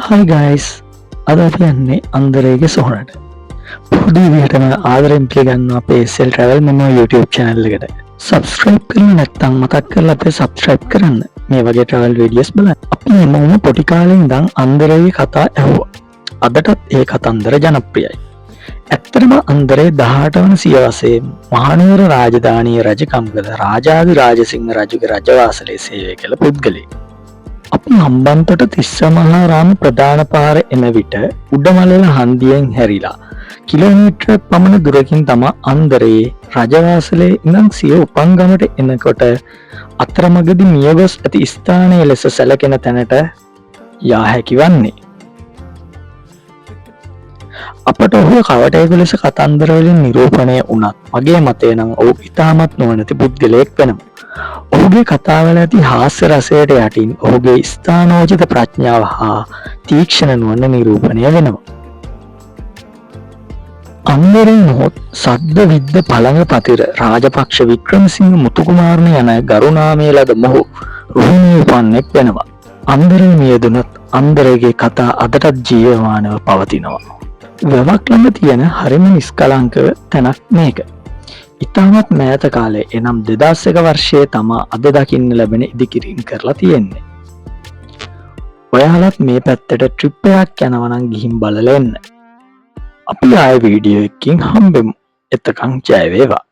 Hi guys, අද අපි යන්නේ අන්දරේගේ සොහනට. පොඩි විදිහටම ආදරෙන් පිළිගන්නවා අපේ SL Travel Memo YouTube channel එකට. subscribe කරලා නැත්නම් මතක් කරලා අපේ subscribe කරන්න. මේ වගේ travel videos බලන්න. අපි හැමෝම පොඩි කාලේ ඉඳන් අන්දරේගේ කතා ඇහුවා. අදටත් ඒ කතන්දර ජනප්‍රියයි. ඇත්තටම අන්දරේ 18 වන සියවසේ මහනුවර රාජධානියේ රජකම් කළ රාජාදි රාජසිංහ රජුගේ රජවාසලේ සේවය කළ පුද්ගලයෙක්. අපි හම්බන්තොට තිස්සමහාරාම ප්‍රධාන පාර එන විට උඩමලල හන්දියෙන් හැරිලා කිලෝමීටර් පමණ දුරකින් තමා අන්දරේ රජවාසලේ ඉඳන් සිය උපංගමට එනකොට අතරමඟදී මියගොස් ඇති ස්ථානය ලෙස සැලකෙන තැනට යා හැකි වන්නේ. අපට ඔහු කවටයෙකු ලෙස කතන්දරවලින් නිරූපණය වුණත් මගේ මතය නම් ඔහු ඉතාමත් නොවනති පුද්ගලයෙක් වෙනවා. ඔහුගේ කතාවල ඇති හාස්‍ය රසයට යටින් ඔහුගේ ස්ථානෝචිත ප්‍රඥාව හා තීක්ෂණ නුවණ නිරූපණය වෙනවා. අන්දරේ නොහොත් සද්ද විද්ද පළඟ පතිර රාජපක්ෂ වික්‍රමසිංහ මුතුකුමාරණ යන ගරුනාමය ලද මොහු රුහුණේ උපන්නෙක් වෙනවා. අන්දරේ මියදුනත් අන්දරේගේ කතා අදටත් ජීවමානව පවතිනවා. වැවක් ළඟ තියෙන හරිම නිස්කලංකව තැනක් මේක. ඉතාමත් මෑත කාලේ එනම් 2001 වර්ෂයේ තමා අද දකින්න ලැබෙන ඉදිකිරීම් කරලා තියෙන්නේ. ඔයාලත් මේ පැත්තට ට්‍රිප් එකක් යනවා නම් ගිහින් බලලා එන්න. අපි ආයේ වීඩියෝ එකකින් හම්බෙමු. එතකන් ජය වේවා.